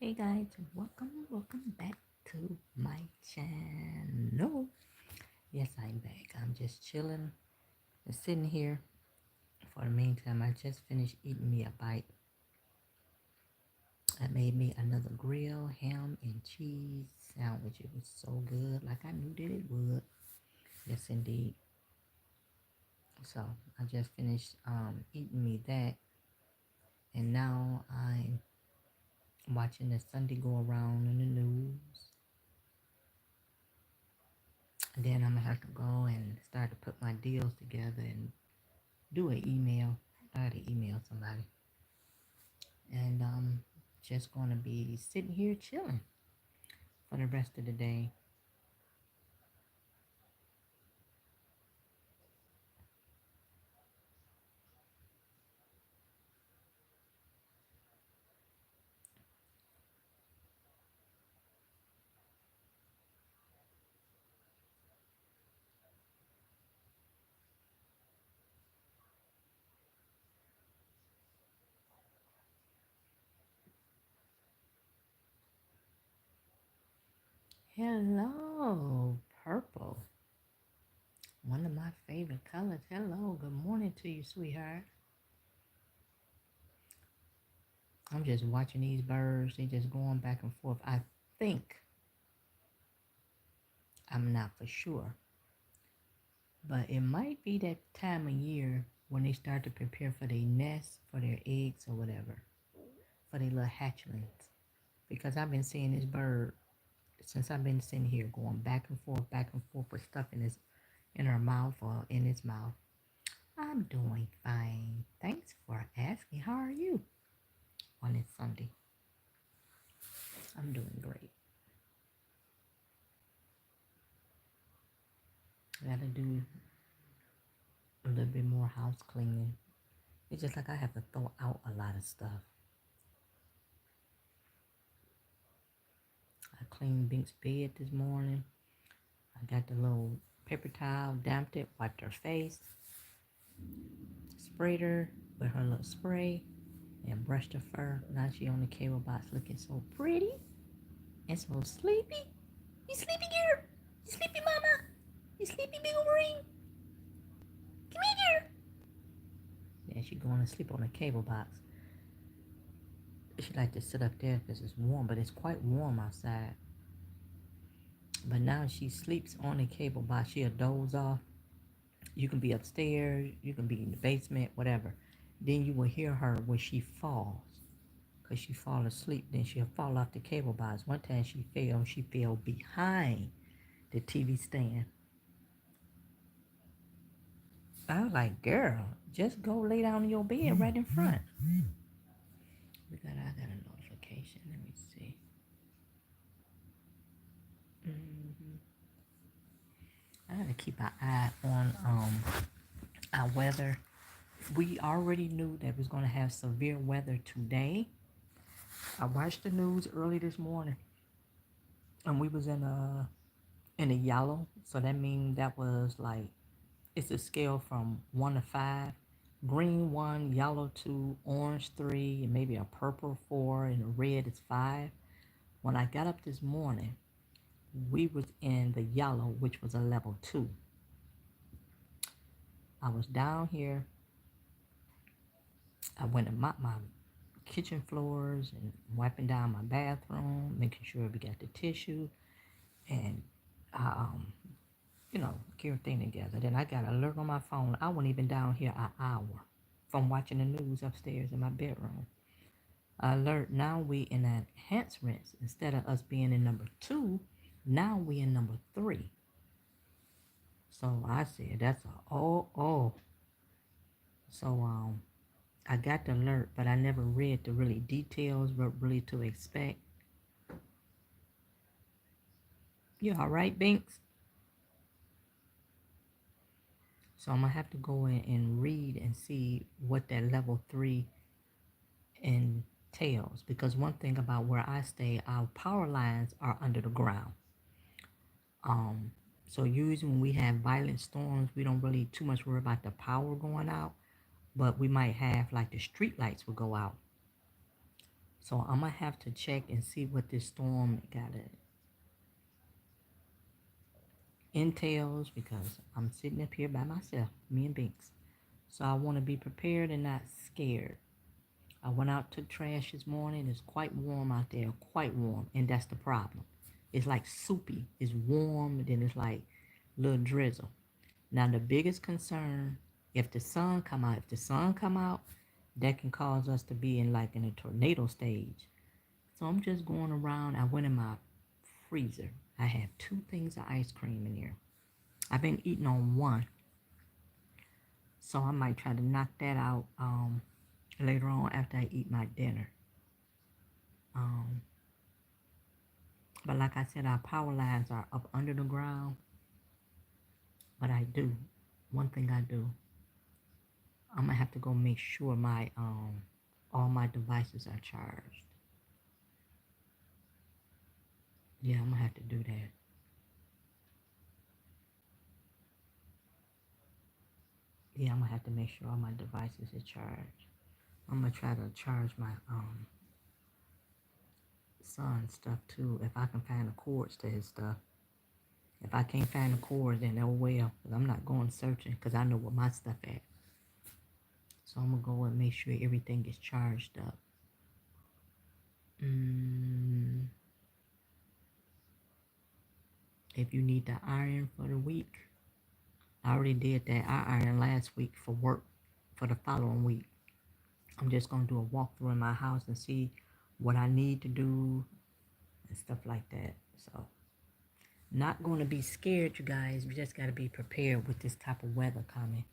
Hey guys, welcome back to my channel. Yes, I'm back. I'm just chilling and sitting here. For the meantime, I just finished eating me a bite. I made me another grill, ham, and cheese sandwich. It was so good, like I knew that it would. Yes, indeed. So I just finished eating me that, and now I'm watching the Sunday go around in the news. And then I'm gonna have to go and start to put my deals together and do an email. I had to email somebody. And just gonna be sitting here chilling for the rest of the day. Hello, purple. One of my favorite colors. Hello, good morning to you, sweetheart. I'm just watching these birds. They just going back and forth. I think, I'm not for sure, but it might be that time of year when they start to prepare for their nests, for their eggs or whatever, for their little hatchlings. Because I've been seeing this bird since I've been sitting here going back and forth with stuff in her mouth or in his mouth. I'm doing fine. Thanks for asking. How are you on this Sunday? I'm doing great. I gotta do a little bit more house cleaning. It's just like I have to throw out a lot of stuff. I cleaned Bink's bed this morning. I got the little paper towel, damped it, wiped her face, sprayed her with her little spray, and brushed her fur. Now she on the cable box looking so pretty and so sleepy. You sleepy girl? You sleepy mama? You sleepy big Wolverine? Come here. Yeah, she going to sleep on the cable box. She like to sit up there because it's warm, but it's quite warm outside. But now she sleeps on the cable box. She'll doze off. You can be upstairs, you can be in the basement, whatever. Then you will hear her when she falls. Because she fall asleep, then she'll fall off the cable box. One time she fell behind the TV stand. I was like, girl, just go lay down in your bed right in front. I got a notification. Let me see. hmm I gotta keep an eye on our weather. We already knew that we was gonna have severe weather today. I watched the news early this morning, and we was in a yellow. So that means that was like it's a scale from 1 to 5. Green 1, yellow 2, orange 3, and maybe a purple 4, and a red is 5. When I got up this morning, we was in the yellow, which was a level 2. I was down here. I went and mopped my kitchen floors and wiping down my bathroom, making sure we got the tissue, and um, get everything together. Then I got an alert on my phone. I wasn't even down here an hour from watching the news upstairs in my bedroom. Alert, now we in an enhancements. Instead of us being in number 2, now we in number 3. So I said, that's a oh. So I got the alert, but I never read the really details, what really to expect. You all right, Binks? So I'm gonna have to go in and read and see what that level 3 entails. Because one thing about where I stay, our power lines are under the ground. Um, so usually when we have violent storms, we don't really too much worry about the power going out, but we might have like the street lights will go out. So I'm going to have to check and see what this storm got it entails, because I'm sitting up here by myself, me and Binks. So I want to be prepared and not scared. I went out, took trash this morning. It's quite warm out there, quite warm. And that's the problem. It's like soupy. It's warm, and then it's like little drizzle. Now the biggest concern, if the sun come out, that can cause us to be in a tornado stage. So I'm just going around. I went in my freezer. I have 2 things of ice cream in here. I've been eating on one, so I might try to knock that out later on after I eat my dinner. Um, but like I said, our power lines are up under the ground. But one thing I do, I'm gonna have to go make sure my all my devices are charged. Yeah, I'm gonna have to do that. Yeah, I'm gonna have to make sure all my devices are charged. I'm gonna try to charge my son stuff too, if I can find the cords to his stuff. If I can't find the cords, then oh well, because I'm not going searching, because I know what my stuff at. So I'm gonna go and make sure everything is charged up. Mm, if you need the iron for the week, I already did that. I ironed last week for work for the following week. I'm just gonna do a walkthrough in my house and see what I need to do and stuff like that. So, not gonna be scared, you guys. We just gotta be prepared with this type of weather coming.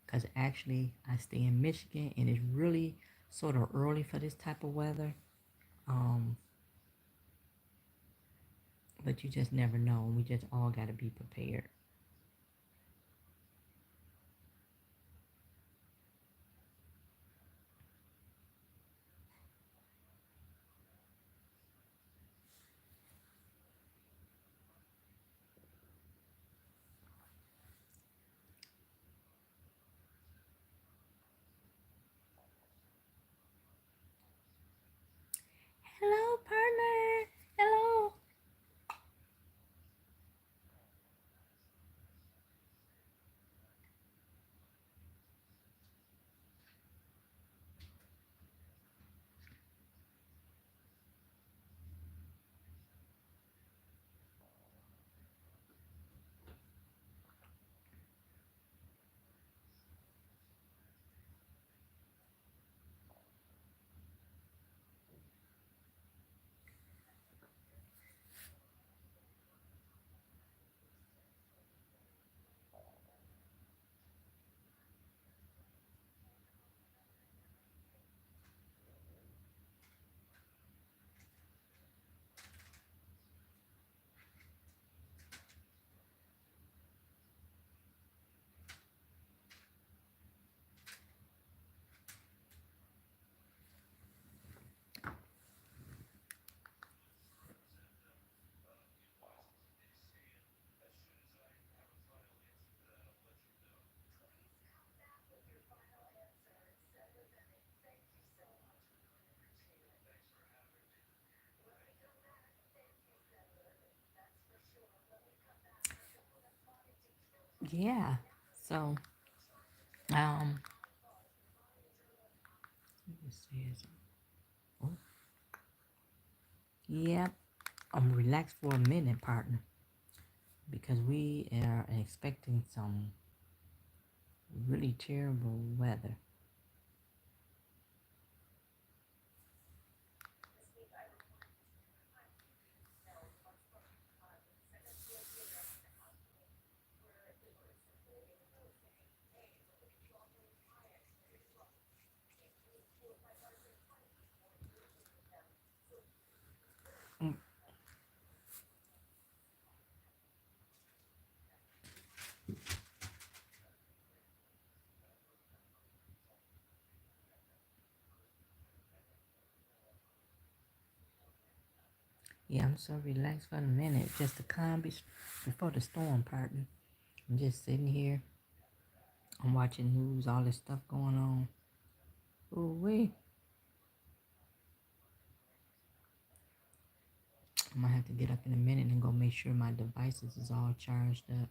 Because actually, I stay in Michigan, and it's really sort of early for this type of weather. Um, but you just never know. We just all gotta be prepared. Hello, partner. Hello. Yeah. So, um, let me see. Oh, yep. I'm relaxed for a minute, partner, because we are expecting some really terrible weather. Mm, yeah, I'm so relaxed for a minute, just to before the storm, partner. I'm just sitting here. I'm watching news, all this stuff going on. Oh, wait. I'm gonna have to get up in a minute and go make sure my devices is all charged up.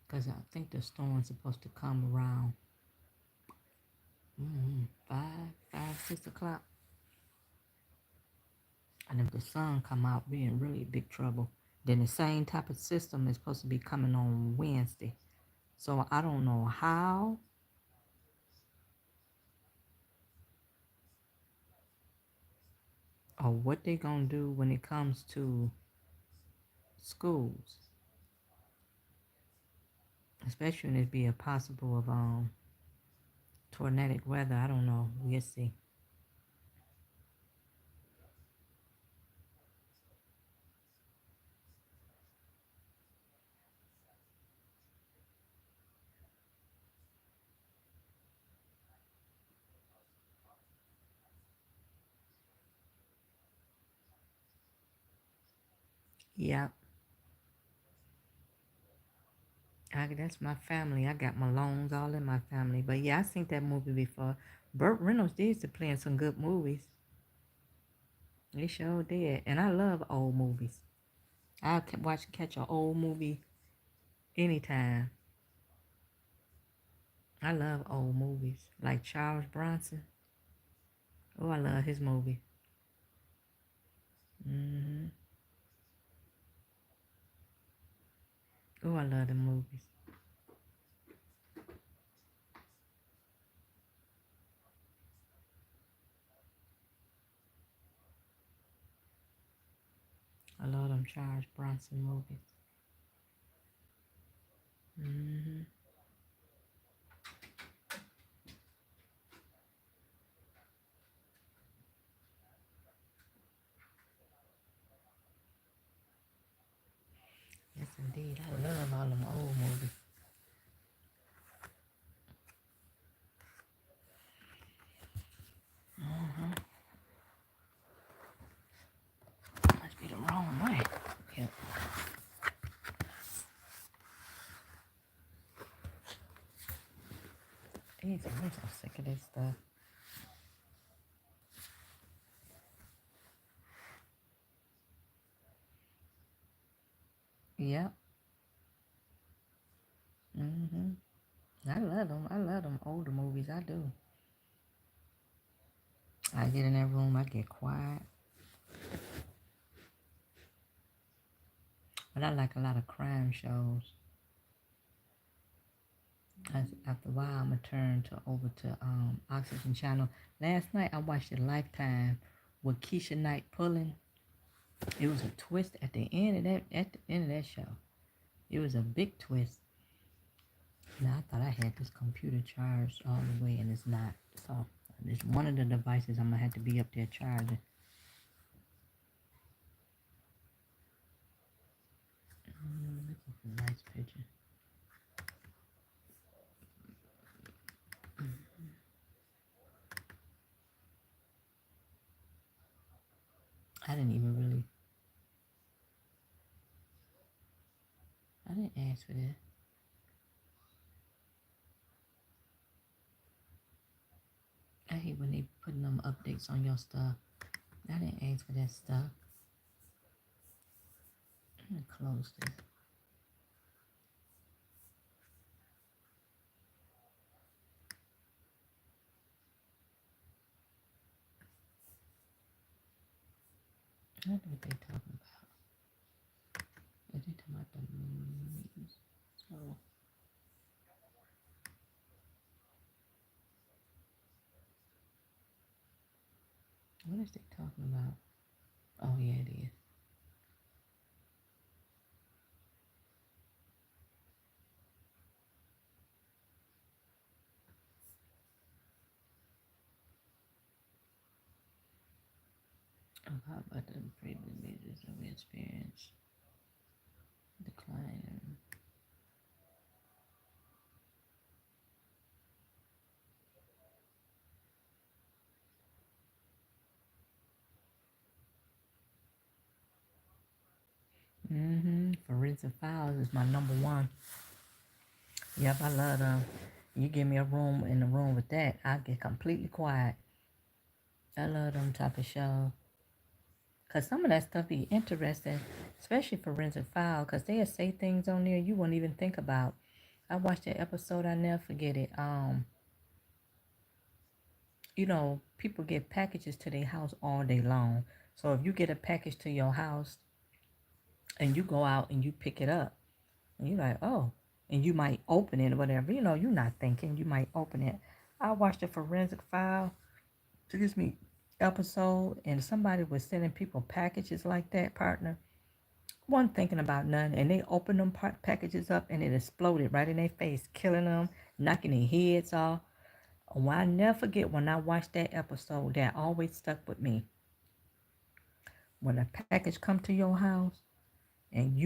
Because I think the storm's supposed to come around 6 o'clock. And if the sun come out, we in really big trouble. Then the same type of system is supposed to be coming on Wednesday. So I don't know how or what they gonna do when it comes to schools. Especially when it be a possible of tornadic weather. I don't know. We'll see. Yep. That's my family. I got Malones all in my family. But yeah, I seen that movie before. Burt Reynolds did to play in some good movies. He sure did. And I love old movies. I can catch an old movie anytime. I love old movies. Like Charles Bronson. Oh, I love his movie. hmm Oh, I love the movies. I love them Charles Bronson movies. hmm Yes, indeed. I love all them old movies. Must be the wrong way. Yep. Jeez, I'm so sick of this stuff. Yep. hmm I love them. I love them older movies. I do. I get in that room, I get quiet. But I like a lot of crime shows. After a while, I'm gonna turn over to Oxygen Channel. Last night I watched a Lifetime with Keisha Knight pulling. It was a twist at the end of that. At the end of that show, it was a big twist. Now I thought I had this computer charged all the way, and it's not. So it's one of the devices I'm gonna have to be up there charging. Looking for a nice picture. I didn't even really. I didn't ask for that. I hate when they putting them updates on your stuff. I didn't ask for that stuff. I'm gonna close this. I don't know what they talking about. Is they talking about the movies? So what is they talking about? Oh yeah, it is. How about the privileges that we experience declining? Forensic Files is my number one. Yep, I love them. You give me a room in the room with that, I get completely quiet. I love them type of shows. Because some of that stuff be interesting, especially Forensic File, because they'll say things on there you won't even think about. I watched that episode, I never forget it. People get packages to their house all day long. So if you get a package to your house and you go out and you pick it up, and you're like, oh, and you might open it or whatever, you're not thinking, you might open it. I watched a Forensic File, excuse me, episode, and somebody was sending people packages like that, partner. Wasn't thinking about nothing, and they opened them packages up, and it exploded right in their face, killing them, knocking their heads off. Oh, I never forget when I watched that episode. That always stuck with me. When a package come to your house, and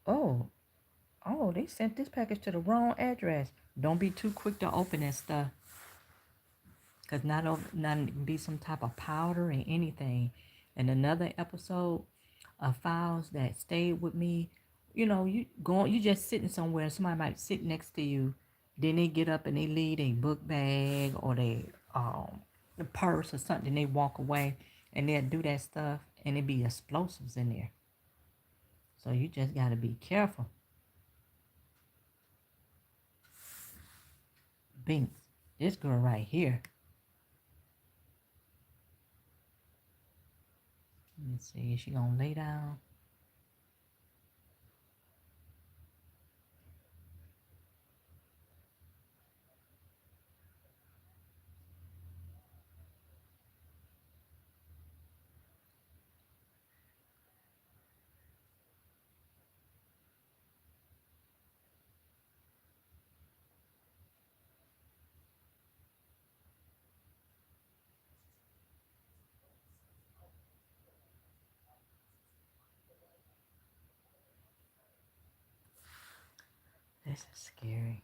oh, they sent this package to the wrong address. Don't be too quick to open that stuff, cause not be some type of powder and anything. And another episode of Files that stayed with me. You just sitting somewhere, and somebody might sit next to you. Then they get up and they leave a book bag or they the purse or something. They walk away, and they'll do that stuff, and it be explosives in there. So you just gotta be careful. Binks, this girl right here. Let me see. Is she gonna lay down? This is scary.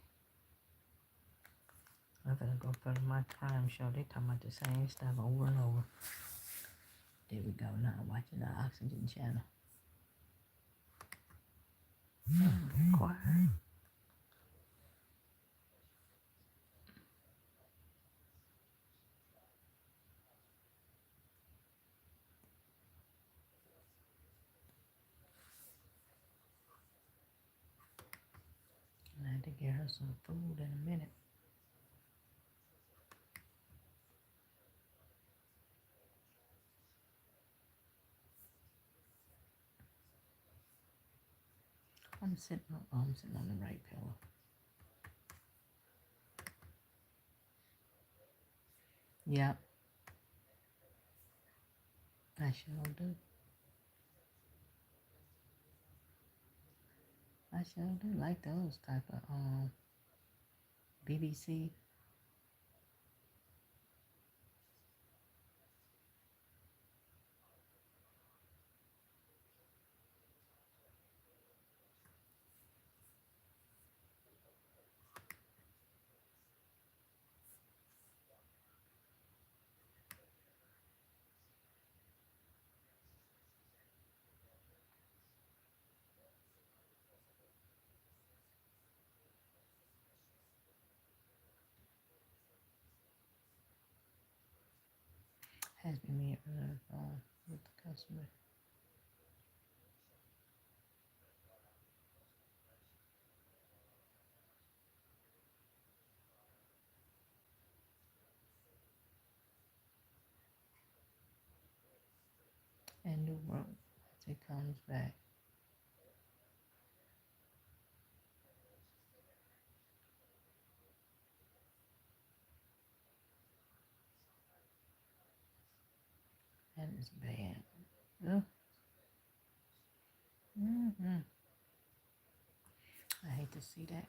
I'm gonna go for my crime show. They talking about the same stuff over and over. There we go. Now I'm watching the Oxygen channel. Quiet. I had to get her some food in a minute. I'm sitting on the right pillow. Yep, I sure do. I sure do like those type of BBC. Has been me earlier with the customer. And new work as it comes back. That is bad. Ugh. Mm-hmm. I hate to see that.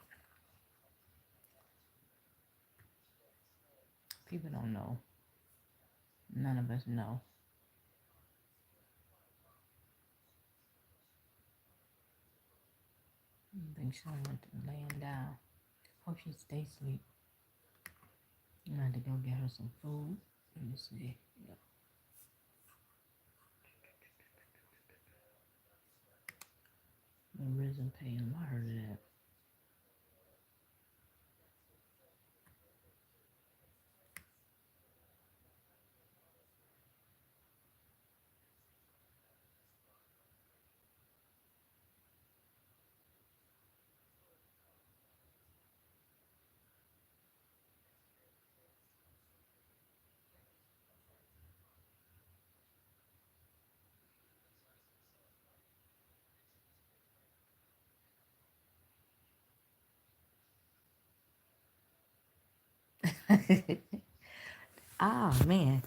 People don't know. None of us know. I think she went to laying down. Hope she stays asleep. I had to go get her some food. Let me see. Yep. The risen pain. I heard of that. Oh man,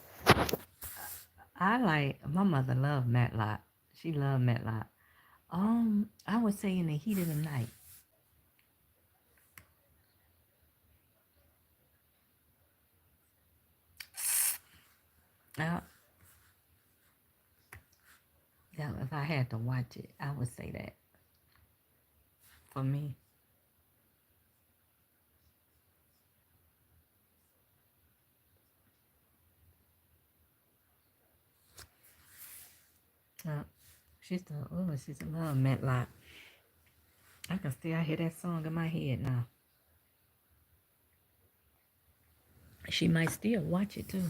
I like my mother loved Matlock. She loved Matlock. I would say in the heat of the night. Uh, yeah, if I had to watch it, I would say that for me. Uh, she's a love Matlock. I can still hear that song in my head now. She might still watch it too.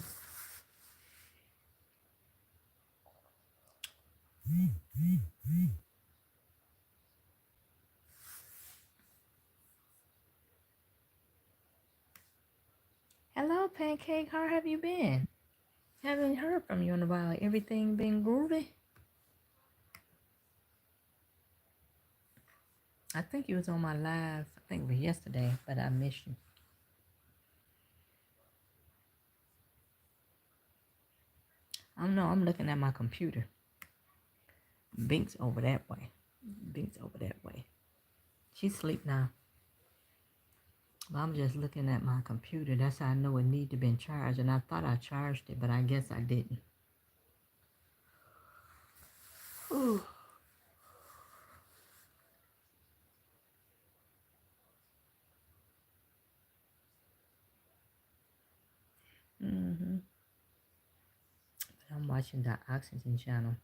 Hello, Pancake. How have you been? Haven't heard from you in a while. Everything been groovy? I think you was on my live. I think it was yesterday, but I missed you. I don't know. I'm looking at my computer. Bink's over that way. Bink's over that way. She's asleep now. I'm just looking at my computer. That's how I know it need to be charged. And I thought I charged it, but I guess I didn't. Ooh. Mm-hmm. I'm watching the Oxygen Channel.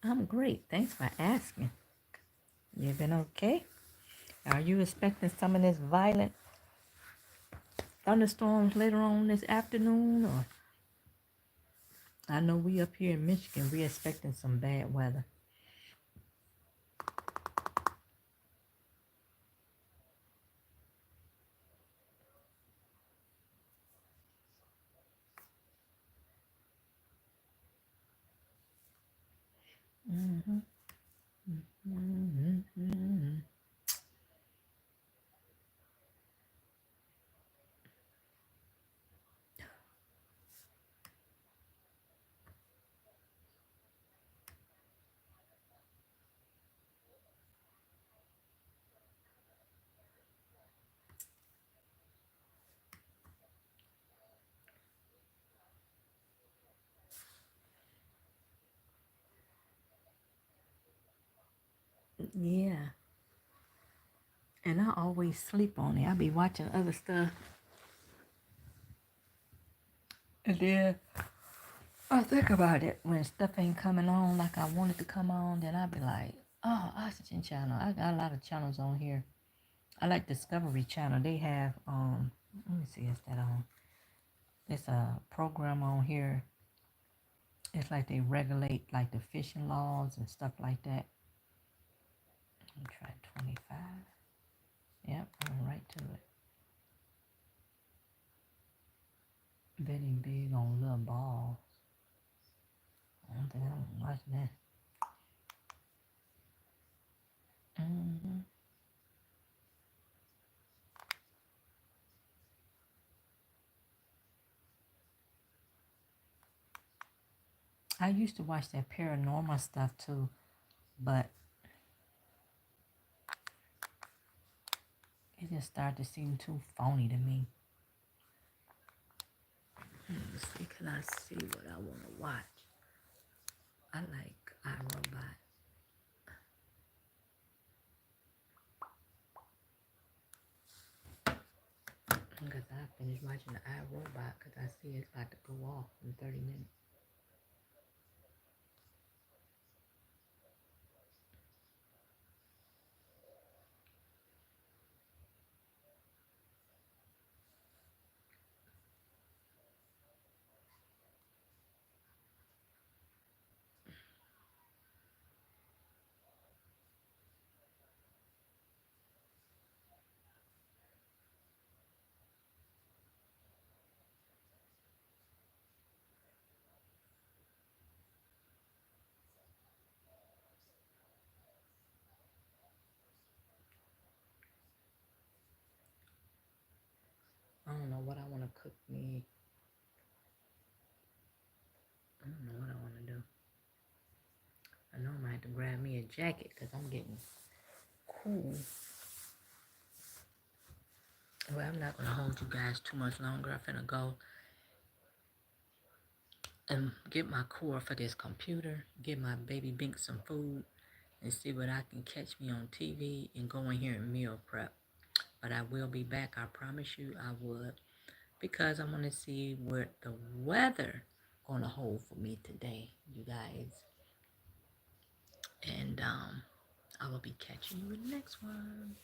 I'm great. Thanks for asking. You been okay? Are you expecting some of this violent thunderstorms later on this afternoon? Or I know we up here in Michigan, we expecting some bad weather. Mm-hmm. Mm-hmm. Yeah. And I always sleep on it. I be watching other stuff. And then I think about it when stuff ain't coming on like I want it to come on, then I be like, oh, Oxygen Channel. I got a lot of channels on here. I like Discovery Channel. They have let me see, is that on? It's a program on here. It's like they regulate like the fishing laws and stuff like that. Let me try 25. Yep, I went right to it. Betting big on little balls. I don't think I'm watching that. Mm-hmm. I used to watch that paranormal stuff too, but it just started to seem too phony to me. Let me see, can I see what I want to watch? I like iRobot. Because I finished watching the iRobot because I see it's about to go off in 30 minutes. cook me. I don't know what I want to do. I know I might have to grab me a jacket because I'm getting cool. Well, I'm not going to hold you guys too much longer. I'm finna go and get my cord for this computer, get my baby Bink some food, and see what I can catch me on TV and go in here and meal prep. But I will be back. I promise you I would. Because I want to see what the weather going to hold for me today, you guys. And I will be catching you in the next one.